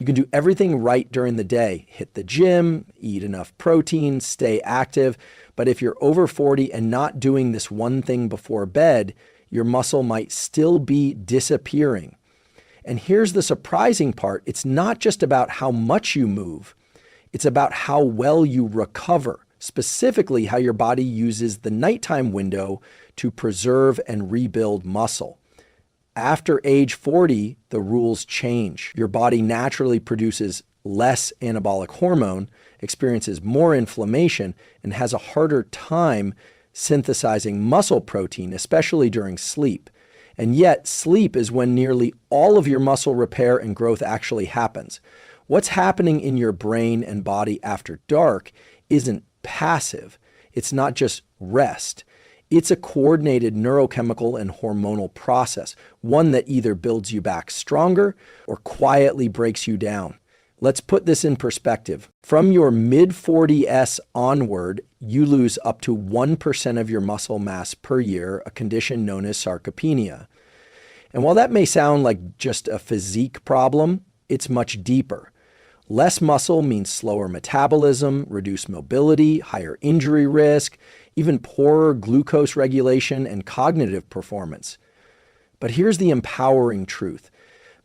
can do everything right during the day. Hit the gym, eat enough protein, stay active. But if you're over 40 and not doing this one thing before bed, your muscle might still be disappearing. And here's the surprising part. It's not just about how much you move. It's about how well you recover, specifically how your body uses the nighttime window to preserve and rebuild muscle. After age 40, the rules change. Your body naturally produces less anabolic hormone, experiences more inflammation, and has a harder time synthesizing muscle protein, especially during sleep. And yet, sleep is when nearly all of your muscle repair and growth actually happens. What's happening in your brain and body after dark isn't passive. It's not just rest. It's a coordinated neurochemical and hormonal process, one that either builds you back stronger or quietly breaks you down. Let's put this in perspective. From your mid-40s onward, you lose up to 1% of your muscle mass per year, a condition known as sarcopenia. And while that may sound like just a physique problem, it's much deeper. Less muscle means slower metabolism, reduced mobility, higher injury risk, even poorer glucose regulation and cognitive performance. But here's the empowering truth.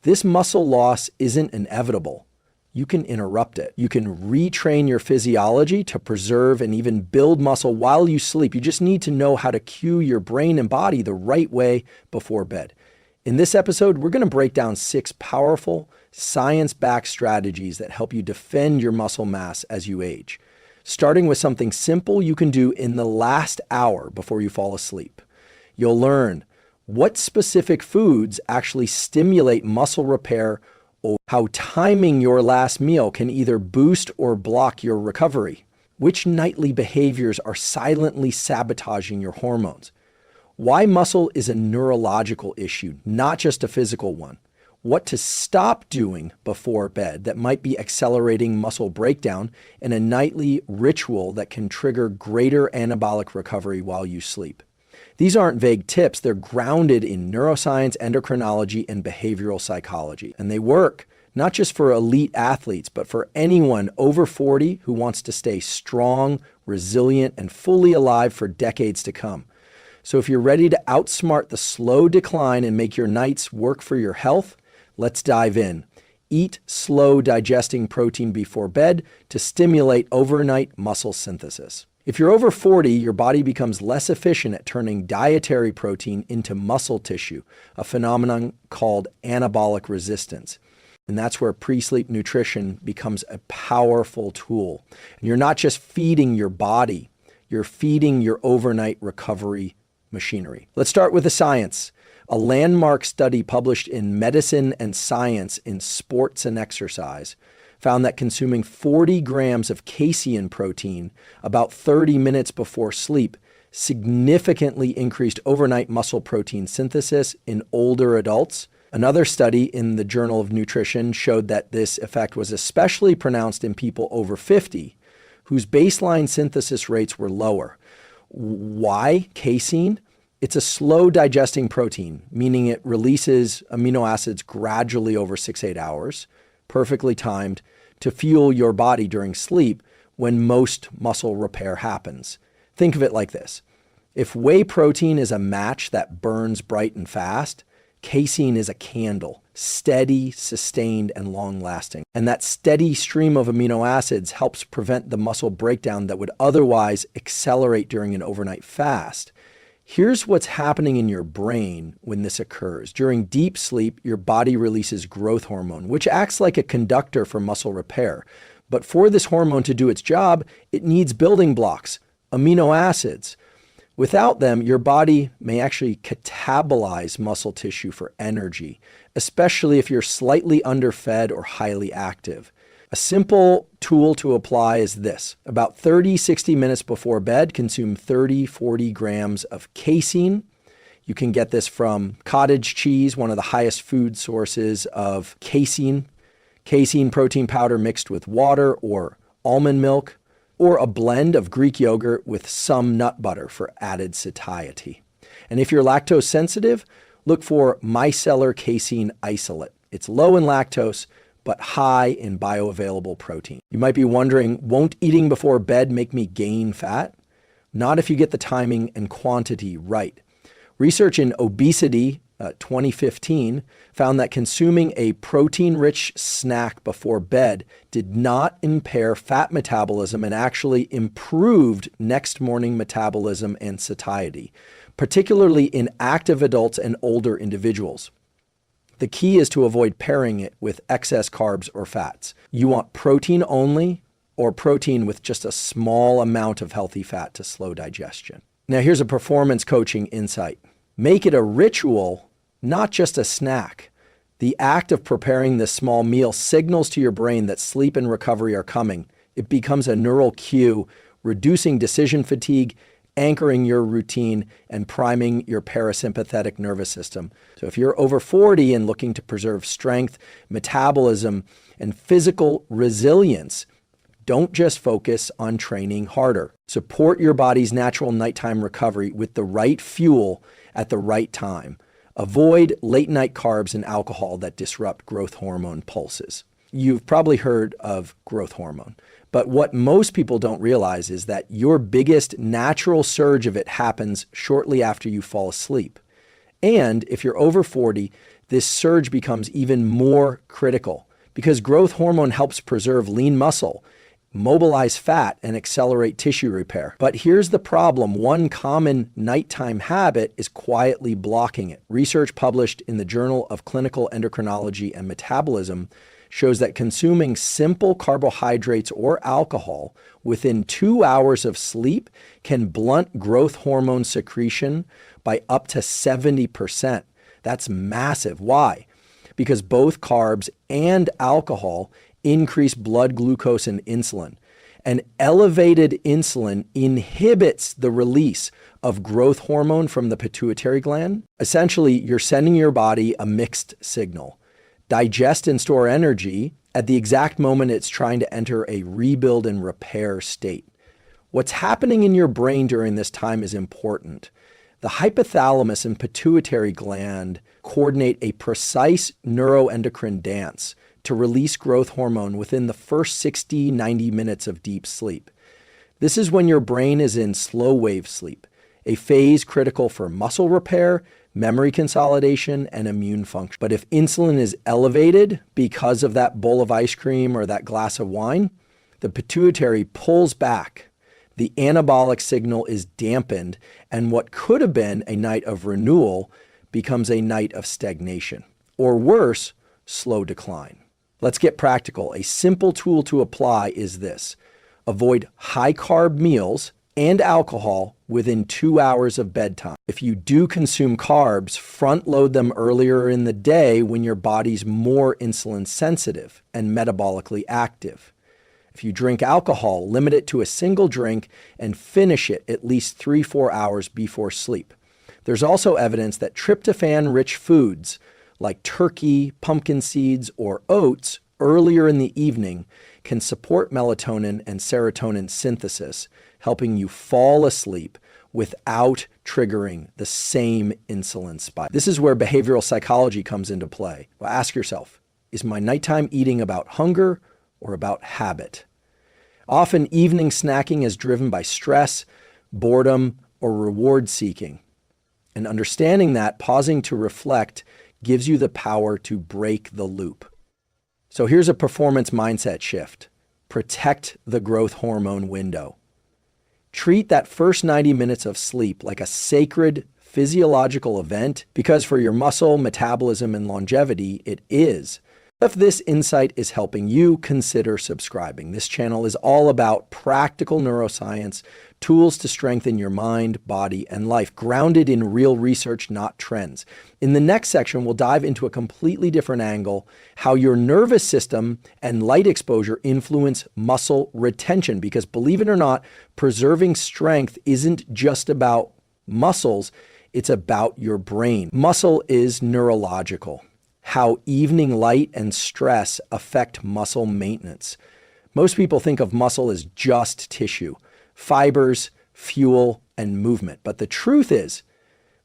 This muscle loss isn't inevitable. You can interrupt it. You can retrain your physiology to preserve and even build muscle while you sleep. You just need to know how to cue your brain and body the right way before bed. In this episode, we're going to break down 6 powerful, science-backed strategies that help you defend your muscle mass as you age. Starting with something simple you can do in the last hour before you fall asleep. You'll learn what specific foods actually stimulate muscle repair, or how timing your last meal can either boost or block your recovery. Which nightly behaviors are silently sabotaging your hormones? Why muscle is a neurological issue, not just a physical one. What to stop doing before bed that might be accelerating muscle breakdown, and a nightly ritual that can trigger greater anabolic recovery while you sleep. These aren't vague tips, they're grounded in neuroscience, endocrinology, and behavioral psychology. And they work not just for elite athletes, but for anyone over 40 who wants to stay strong, resilient, and fully alive for decades to come. So if you're ready to outsmart the slow decline and make your nights work for your health, let's dive in. Eat slow digesting protein before bed to stimulate overnight muscle synthesis. If you're over 40, your body becomes less efficient at turning dietary protein into muscle tissue, a phenomenon called anabolic resistance. And that's where pre-sleep nutrition becomes a powerful tool. And you're not just feeding your body, you're feeding your overnight recovery machinery. Let's start with the science. A landmark study published in Medicine and Science in Sports and Exercise found that consuming 40 grams of casein protein about 30 minutes before sleep significantly increased overnight muscle protein synthesis in older adults. Another study in the Journal of Nutrition showed that this effect was especially pronounced in people over 50, whose baseline synthesis rates were lower. Why casein? It's a slow digesting protein, meaning it releases amino acids gradually over 6-8 hours, perfectly timed to fuel your body during sleep when most muscle repair happens. Think of it like this. If whey protein is a match that burns bright and fast, casein is a candle, steady, sustained, and long-lasting. And that steady stream of amino acids helps prevent the muscle breakdown that would otherwise accelerate during an overnight fast. Here's what's happening in your brain when this occurs. During deep sleep, your body releases growth hormone, which acts like a conductor for muscle repair. But for this hormone to do its job, it needs building blocks, amino acids. Without them, your body may actually catabolize muscle tissue for energy, especially if you're slightly underfed or highly active. A simple tool to apply is this. About 30-60 minutes before bed, consume 30-40 grams of casein. You can get this from cottage cheese, one of the highest food sources of casein. Casein protein powder mixed with water or almond milk, or a blend of Greek yogurt with some nut butter for added satiety. And if you're lactose sensitive, look for micellar casein isolate. It's low in lactose, but high in bioavailable protein. You might be wondering, won't eating before bed make me gain fat? Not if you get the timing and quantity right. Research in obesity, 2015, found that consuming a protein-rich snack before bed did not impair fat metabolism and actually improved next morning metabolism and satiety, particularly in active adults and older individuals. The key is to avoid pairing it with excess carbs or fats. You want protein only or protein with just a small amount of healthy fat to slow digestion. Now here's a performance coaching insight. Make it a ritual, not just a snack. The act of preparing this small meal signals to your brain that sleep and recovery are coming. It becomes a neural cue, reducing decision fatigue, anchoring your routine, and priming your parasympathetic nervous system. So if you're over 40 and looking to preserve strength, metabolism, and physical resilience, don't just focus on training harder. Support your body's natural nighttime recovery with the right fuel at the right time. Avoid late night carbs and alcohol that disrupt growth hormone pulses. You've probably heard of growth hormone, but what most people don't realize is that your biggest natural surge of it happens shortly after you fall asleep. And if you're over 40, this surge becomes even more critical because growth hormone helps preserve lean muscle, mobilize fat, and accelerate tissue repair. But here's the problem. One common nighttime habit is quietly blocking it. Research published in the Journal of Clinical Endocrinology and Metabolism shows that consuming simple carbohydrates or alcohol within 2 hours of sleep can blunt growth hormone secretion by up to 70%. That's massive. Why? Because both carbs and alcohol increase blood glucose and insulin. And elevated insulin inhibits the release of growth hormone from the pituitary gland. Essentially, you're sending your body a mixed signal. Digest and store energy at the exact moment it's trying to enter a rebuild and repair state. What's happening in your brain during this time is important. The hypothalamus and pituitary gland coordinate a precise neuroendocrine dance to release growth hormone within the first 60-90 minutes of deep sleep. This is when your brain is in slow wave sleep, a phase critical for muscle repair, memory consolidation, and immune function. But if insulin is elevated because of that bowl of ice cream or that glass of wine, the pituitary pulls back. The anabolic signal is dampened, and what could have been a night of renewal becomes a night of stagnation, or worse, slow decline. Let's get practical. A simple tool to apply is this. Avoid high-carb meals and alcohol within 2 hours of bedtime. If you do consume carbs, front-load them earlier in the day when your body's more insulin sensitive and metabolically active. If you drink alcohol, limit it to a single drink and finish it at least 3-4 hours before sleep. There's also evidence that tryptophan-rich foods like turkey, pumpkin seeds, or oats earlier in the evening can support melatonin and serotonin synthesis, helping you fall asleep without triggering the same insulin spike. This is where behavioral psychology comes into play. Well, ask yourself, is my nighttime eating about hunger or about habit? Often evening snacking is driven by stress, boredom, or reward seeking. And understanding that, pausing to reflect gives you the power to break the loop. So here's a performance mindset shift. Protect the growth hormone window. Treat that first 90 minutes of sleep like a sacred physiological event, because for your muscle, metabolism, and longevity, it is. If this insight is helping you, consider subscribing. This channel is all about practical neuroscience, tools to strengthen your mind, body, and life, grounded in real research, not trends. In the next section, we'll dive into a completely different angle, how your nervous system and light exposure influence muscle retention. Because believe it or not, preserving strength isn't just about muscles, it's about your brain. Muscle is neurological. How evening light and stress affect muscle maintenance. Most people think of muscle as just tissue, fibers, fuel, and movement. But the truth is,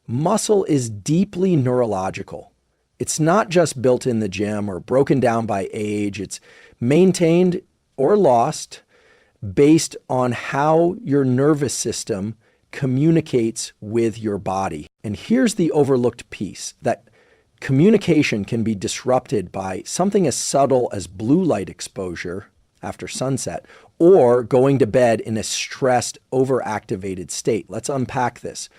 muscle is deeply neurological. It's not just built in the gym or broken down by age. It's maintained or lost based on how your nervous system communicates with your body. And here's the overlooked piece, that communication can be disrupted by something as subtle as blue light exposure after sunset, or going to bed in a stressed, overactivated state. Let's unpack this.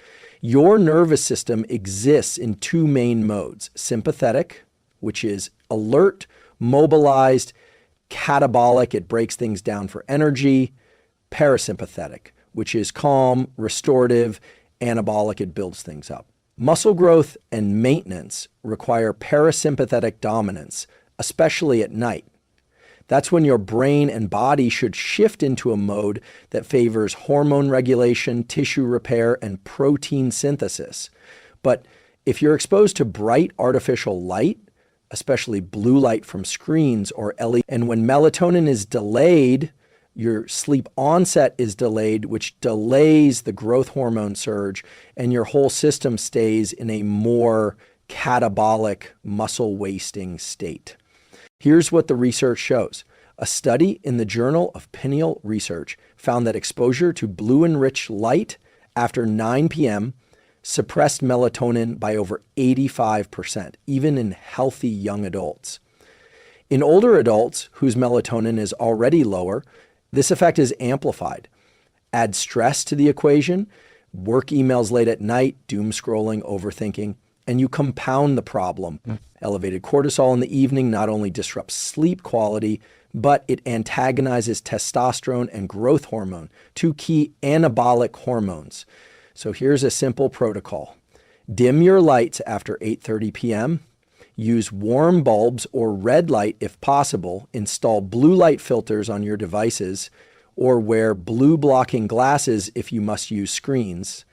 Your nervous system exists in two main modes: sympathetic, which is alert, mobilized, catabolic, it breaks things down for energy; parasympathetic, which is calm, restorative, anabolic, it builds things up. Muscle growth and maintenance require parasympathetic dominance, especially at night. That's when your brain and body should shift into a mode that favors hormone regulation, tissue repair, and protein synthesis. But if you're exposed to bright artificial light, especially blue light from screens or LED, and when melatonin is delayed, your sleep onset is delayed, which delays the growth hormone surge, and your whole system stays in a more catabolic, muscle wasting state. Here's what the research shows. A study in the Journal of Pineal Research found that exposure to blue-enriched light after 9 p.m. suppressed melatonin by over 85%, even in healthy young adults. In older adults whose melatonin is already lower, this effect is amplified. Add stress to the equation, work emails late at night, doom scrolling, overthinking, and you compound the problem. Elevated cortisol in the evening not only disrupts sleep quality, but it antagonizes testosterone and growth hormone, two key anabolic hormones. So here's a simple protocol. Dim your lights after 8:30 p.m. Use warm bulbs or red light if possible. Install blue light filters on your devices, or wear blue blocking glasses if you must use screens.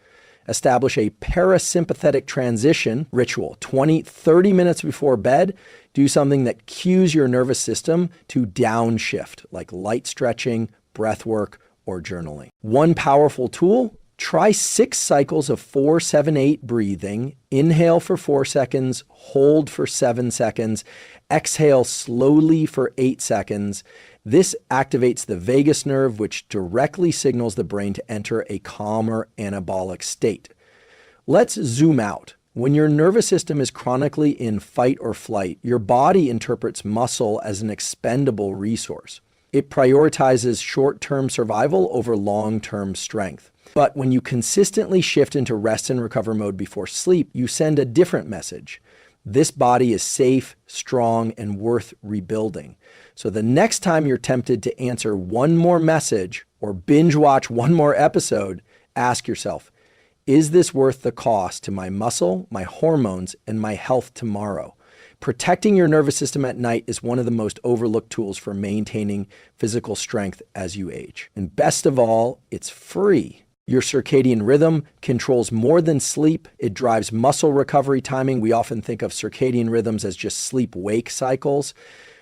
Establish a parasympathetic transition ritual. 20-30 minutes before bed, do something that cues your nervous system to downshift, like light stretching, breath work, or journaling. One powerful tool: try 6 cycles of 4-7-8 breathing. Inhale for 4 seconds, hold for 7 seconds, exhale slowly for 8 seconds. This activates the vagus nerve, which directly signals the brain to enter a calmer anabolic state. Let's zoom out. When your nervous system is chronically in fight or flight, your body interprets muscle as an expendable resource. It prioritizes short-term survival over long-term strength. But when you consistently shift into rest and recover mode before sleep, you send a different message. This body is safe, strong, and worth rebuilding. So the next time you're tempted to answer one more message or binge watch one more episode, ask yourself, is this worth the cost to my muscle, my hormones, and my health tomorrow? Protecting your nervous system at night is one of the most overlooked tools for maintaining physical strength as you age. And best of all, it's free. Your circadian rhythm controls more than sleep. It drives muscle recovery timing. We often think of circadian rhythms as just sleep-wake cycles,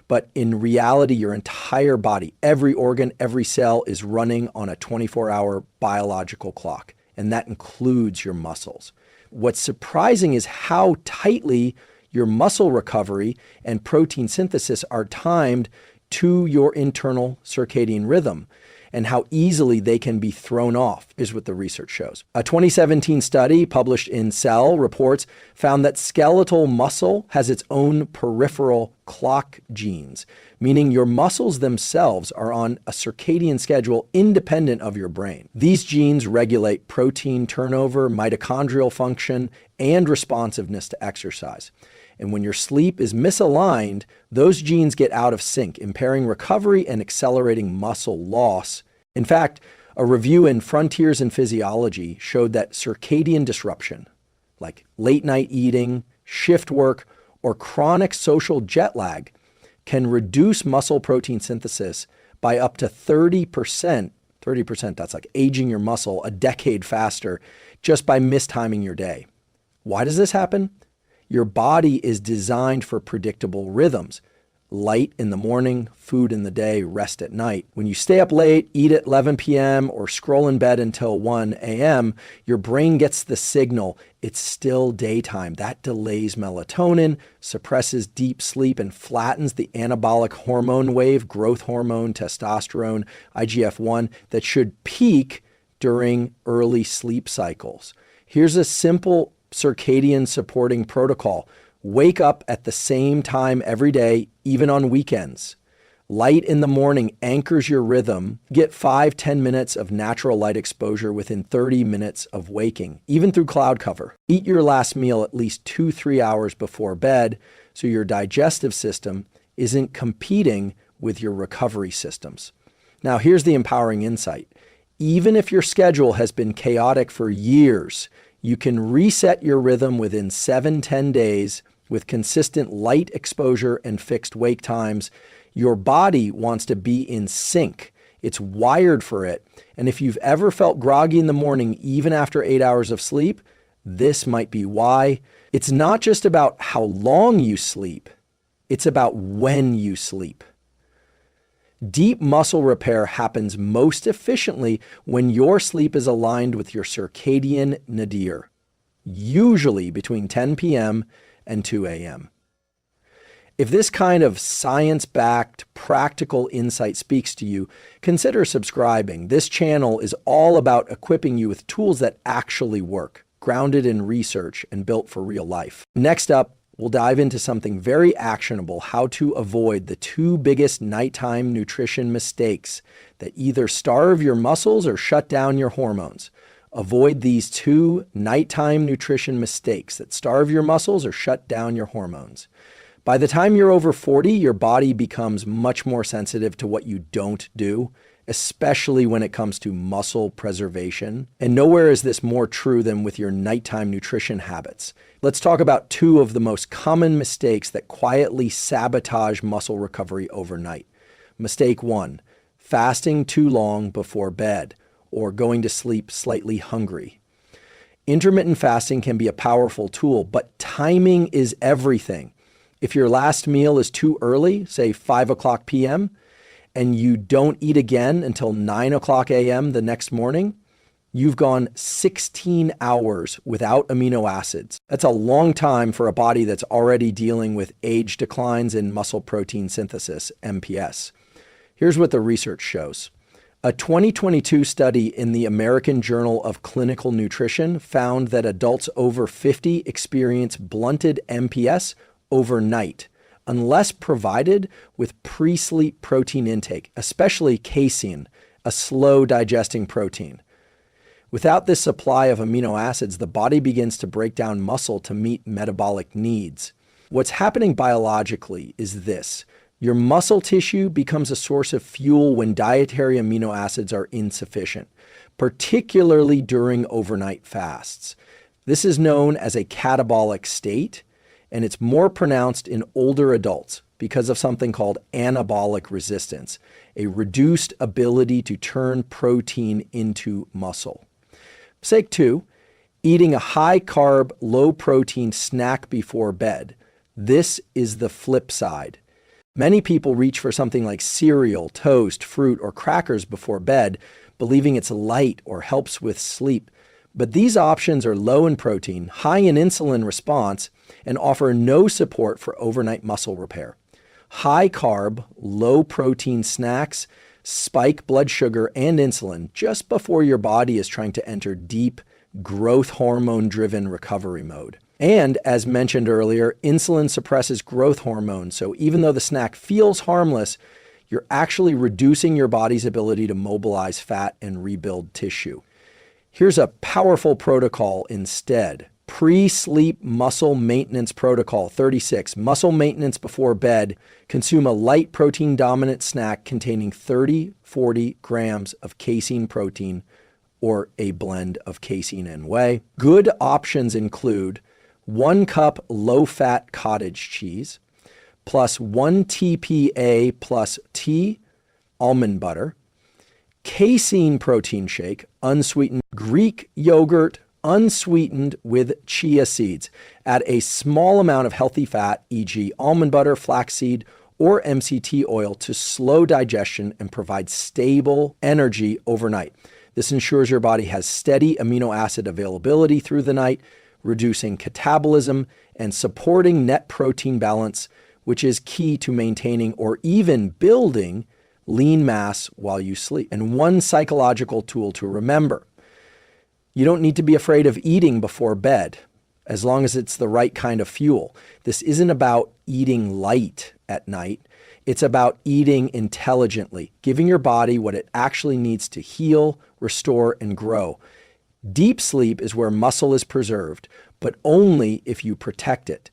but in reality, your entire body, every organ, every cell is running on a 24-hour biological clock, and that includes your muscles. What's surprising is how tightly your muscle recovery and protein synthesis are timed to your internal circadian rhythm, and how easily they can be thrown off is what the research shows. A 2017 study published in Cell Reports found that skeletal muscle has its own peripheral clock genes, meaning your muscles themselves are on a circadian schedule independent of your brain. These genes regulate protein turnover, mitochondrial function, and responsiveness to exercise. And when your sleep is misaligned, those genes get out of sync, impairing recovery and accelerating muscle loss. In fact, a review in Frontiers in Physiology showed that circadian disruption, like late night eating, shift work, or chronic social jet lag, can reduce muscle protein synthesis by up to 30%. 30%, that's like aging your muscle a decade faster just by mistiming your day. Why does this happen? Your body is designed for predictable rhythms. Light in the morning, food in the day, rest at night. When you stay up late, eat at 11 p.m. or scroll in bed until 1 a.m., your brain gets the signal it's still daytime. That delays melatonin, suppresses deep sleep, and flattens the anabolic hormone wave, growth hormone, testosterone, IGF-1, that should peak during early sleep cycles. Here's a simple circadian supporting protocol. Wake up at the same time every day, even on weekends. Light in the morning anchors your rhythm. Get 5-10 minutes of natural light exposure within 30 minutes of waking, even through cloud cover. Eat your last meal at least 2-3 hours before bed so your digestive system isn't competing with your recovery systems. Now, here's the empowering insight. Even if your schedule has been chaotic for years, you can reset your rhythm within 7-10 days with consistent light exposure and fixed wake times. Your body wants to be in sync. It's wired for it. And if you've ever felt groggy in the morning, even after 8 hours of sleep, this might be why. It's not just about how long you sleep. It's about when you sleep. Deep muscle repair happens most efficiently when your sleep is aligned with your circadian nadir, usually between 10 p.m. and 2 a.m. If this kind of science-backed, practical insight speaks to you, consider subscribing. This channel is all about equipping you with tools that actually work, grounded in research and built for real life. Next up, we'll dive into something very actionable: how to avoid the two biggest nighttime nutrition mistakes that either starve your muscles or shut down your hormones. Avoid these two nighttime nutrition mistakes that starve your muscles or shut down your hormones. By the time you're over 40, your body becomes much more sensitive to what you don't do, especially when it comes to muscle preservation. And nowhere is this more true than with your nighttime nutrition habits. Let's talk about two of the most common mistakes that quietly sabotage muscle recovery overnight. Mistake 1, fasting too long before bed or going to sleep slightly hungry. Intermittent fasting can be a powerful tool, but timing is everything. If your last meal is too early, say 5 o'clock p.m., and you don't eat again until 9 o'clock a.m. the next morning, you've gone 16 hours without amino acids. That's a long time for a body that's already dealing with age declines in muscle protein synthesis, MPS. Here's what the research shows. A 2022 study in the American Journal of Clinical Nutrition found that adults over 50 experience blunted MPS overnight, unless provided with pre-sleep protein intake, especially casein, a slow digesting protein. Without this supply of amino acids, the body begins to break down muscle to meet metabolic needs. What's happening biologically is this. Your muscle tissue becomes a source of fuel when dietary amino acids are insufficient, particularly during overnight fasts. This is known as a catabolic state, and it's more pronounced in older adults because of something called anabolic resistance, a reduced ability to turn protein into muscle. Mistake 2, eating a high-carb, low-protein snack before bed. This is the flip side. Many people reach for something like cereal, toast, fruit, or crackers before bed, believing it's light or helps with sleep. But these options are low in protein, high in insulin response, and offer no support for overnight muscle repair. High carb, low protein snacks spike blood sugar and insulin just before your body is trying to enter deep, growth hormone-driven recovery mode. And as mentioned earlier, insulin suppresses growth hormone, so even though the snack feels harmless, you're actually reducing your body's ability to mobilize fat and rebuild tissue. Here's a powerful protocol instead. Pre-sleep muscle maintenance protocol 36. Muscle maintenance before bed. Consume a light protein dominant snack containing 30-40 grams of casein protein or a blend of casein and whey. Good options include 1 cup low-fat cottage cheese plus 1 TPA plus T almond butter, casein protein shake, unsweetened Greek yogurt, unsweetened with chia seeds. Add a small amount of healthy fat, e.g. almond butter, flaxseed, or MCT oil to slow digestion and provide stable energy overnight. This ensures your body has steady amino acid availability through the night, reducing catabolism and supporting net protein balance, which is key to maintaining or even building lean mass while you sleep. And one psychological tool to remember: you don't need to be afraid of eating before bed, as long as it's the right kind of fuel. This isn't about eating light at night. It's about eating intelligently, giving your body what it actually needs to heal, restore, and grow. Deep sleep is where muscle is preserved, but only if you protect it.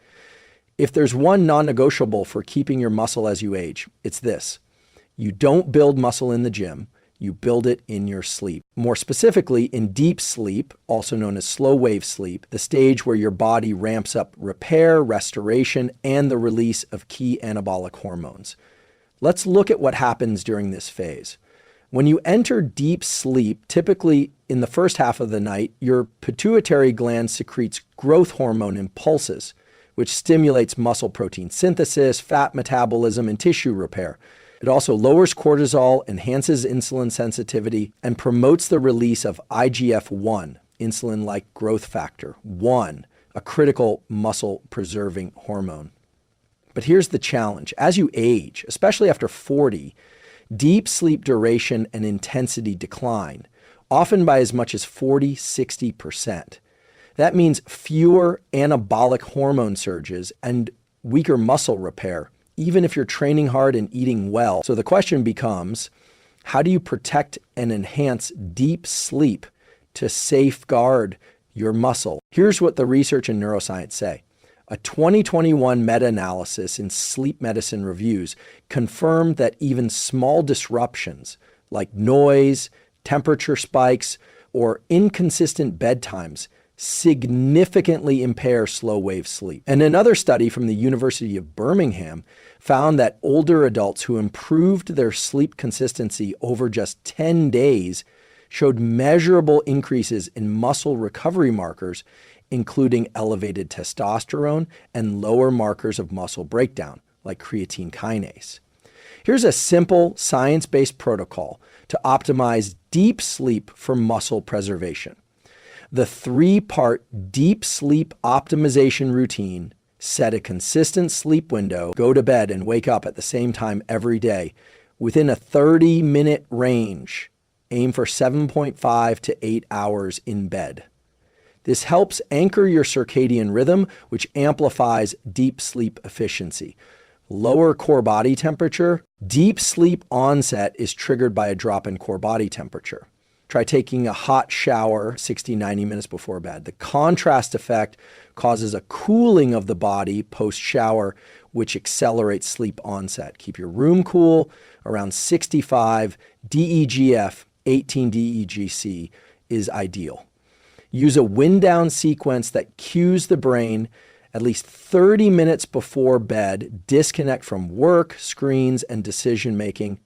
If there's one non-negotiable for keeping your muscle as you age, it's this: you don't build muscle in the gym, you build it in your sleep. More specifically, in deep sleep, also known as slow wave sleep, the stage where your body ramps up repair, restoration, and the release of key anabolic hormones. Let's look at what happens during this phase. When you enter deep sleep, typically in the first half of the night, your pituitary gland secretes growth hormone impulses, which stimulates muscle protein synthesis, fat metabolism, and tissue repair. It also lowers cortisol, enhances insulin sensitivity, and promotes the release of IGF-1, insulin-like growth factor 1, a critical muscle-preserving hormone. But here's the challenge. As you age, especially after 40, deep sleep duration and intensity decline, often by as much as 40-60%. That means fewer anabolic hormone surges and weaker muscle repair, even if you're training hard and eating well. So the question becomes, how do you protect and enhance deep sleep to safeguard your muscle? Here's what the research and neuroscience say. A 2021 meta-analysis in Sleep Medicine Reviews confirmed that even small disruptions like noise, temperature spikes, or inconsistent bedtimes significantly impair slow wave sleep. And another study from the University of Birmingham found that older adults who improved their sleep consistency over just 10 days showed measurable increases in muscle recovery markers, including elevated testosterone and lower markers of muscle breakdown, like creatine kinase. Here's a simple science-based protocol to optimize deep sleep for muscle preservation. The 3-part deep sleep optimization routine: set a consistent sleep window, go to bed and wake up at the same time every day within a 30-minute range. Aim for 7.5 to 8 hours in bed. This helps anchor your circadian rhythm, which amplifies deep sleep efficiency. Lower core body temperature. Deep sleep onset is triggered by a drop in core body temperature. Try taking a hot shower 60-90 minutes before bed. The contrast effect causes a cooling of the body post-shower, which accelerates sleep onset. Keep your room cool around 65. DEGF 18 DEGC is ideal. Use a wind-down sequence that cues the brain at least 30 minutes before bed. Disconnect from work, screens, and decision-making.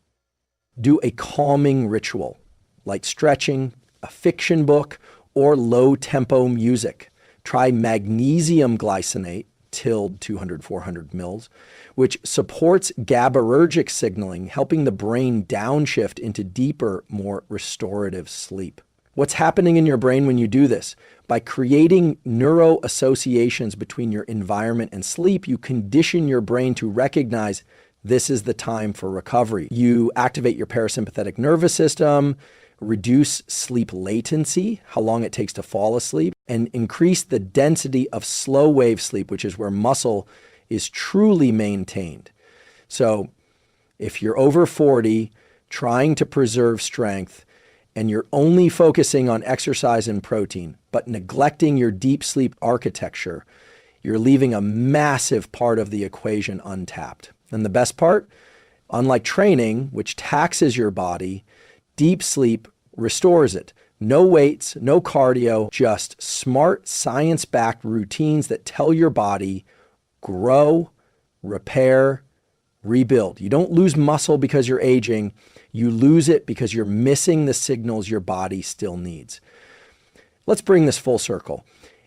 Do a calming ritual, like stretching, a fiction book, or low-tempo music. Try magnesium glycinate, TILD 200-400 mils, which supports GABAergic signaling, helping the brain downshift into deeper, more restorative sleep. What's happening in your brain when you do this? By creating neuro associations between your environment and sleep, you condition your brain to recognize this is the time for recovery. You activate your parasympathetic nervous system, reduce sleep latency, how long it takes to fall asleep, and increase the density of slow wave sleep, which is where muscle is truly maintained. So if you're over 40, trying to preserve strength, and you're only focusing on exercise and protein, but neglecting your deep sleep architecture, you're leaving a massive part of the equation untapped. And the best part, unlike training, which taxes your body, deep sleep restores it. No weights, no cardio, just smart science-backed routines that tell your body, grow, repair, rebuild. You don't lose muscle because you're aging. You lose it because you're missing the signals your body still needs. Let's bring this full circle.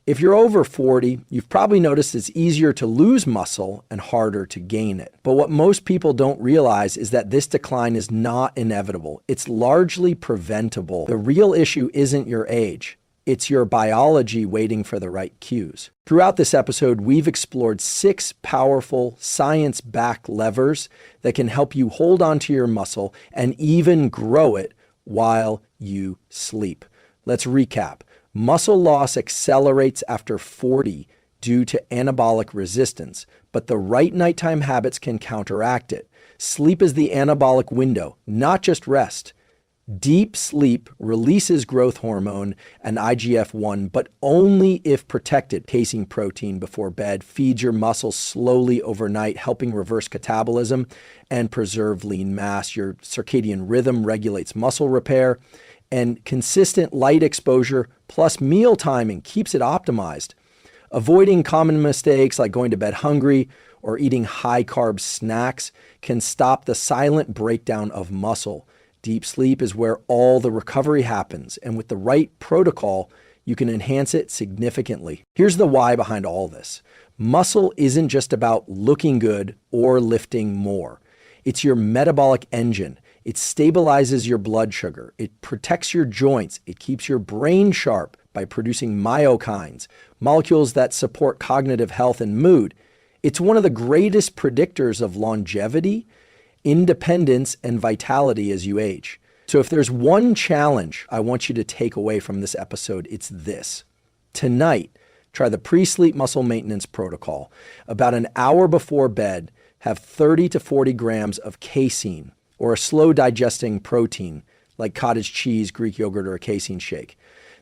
If you're over 40, you've probably noticed it's easier to lose muscle and harder to gain it. But what most people don't realize is that this decline is not inevitable. It's largely preventable. The real issue isn't your age. It's your biology waiting for the right cues. Throughout this episode, we've explored 6 powerful science-backed levers that can help you hold onto your muscle and even grow it while you sleep. Let's recap. Muscle loss accelerates after 40 due to anabolic resistance, but the right nighttime habits can counteract it. Sleep is the anabolic window, not just rest. Deep sleep releases growth hormone and IGF-1, but only if protected. Casein protein before bed feeds your muscles slowly overnight, helping reverse catabolism and preserve lean mass. Your circadian rhythm regulates muscle repair, and consistent light exposure plus meal timing keeps it optimized. Avoiding common mistakes like going to bed hungry or eating high-carb snacks can stop the silent breakdown of muscle. Deep sleep is where all the recovery happens, and with the right protocol, you can enhance it significantly. Here's the why behind all this. Muscle isn't just about looking good or lifting more. It's your metabolic engine. It stabilizes your blood sugar. It protects your joints. It keeps your brain sharp by producing myokines, molecules that support cognitive health and mood. It's one of the greatest predictors of longevity, independence, and vitality as you age. So if there's one challenge I want you to take away from this episode, it's this. Tonight, try the pre-sleep muscle maintenance protocol. About an hour before bed, have 30 to 40 grams of casein, or a slow digesting protein like cottage cheese, Greek yogurt, or a casein shake.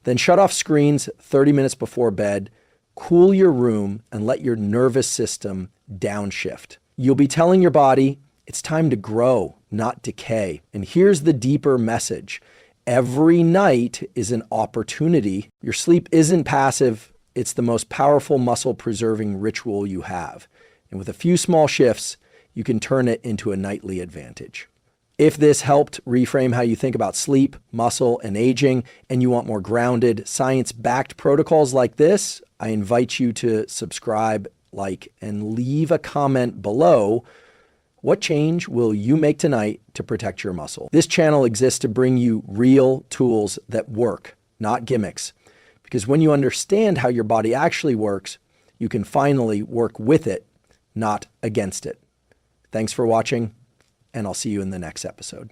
Then shut off screens 30 minutes before bed, cool your room, and let your nervous system downshift. You'll be telling your body it's time to grow, not decay. And here's the deeper message. Every night is an opportunity. Your sleep isn't passive. It's the most powerful muscle-preserving ritual you have. And with a few small shifts, you can turn it into a nightly advantage. If this helped reframe how you think about sleep, muscle, and aging, and you want more grounded, science-backed protocols like this, I invite you to subscribe, like, and leave a comment below. What change will you make tonight to protect your muscle? This channel exists to bring you real tools that work, not gimmicks. Because when you understand how your body actually works, you can finally work with it, not against it. Thanks for watching, and I'll see you in the next episode.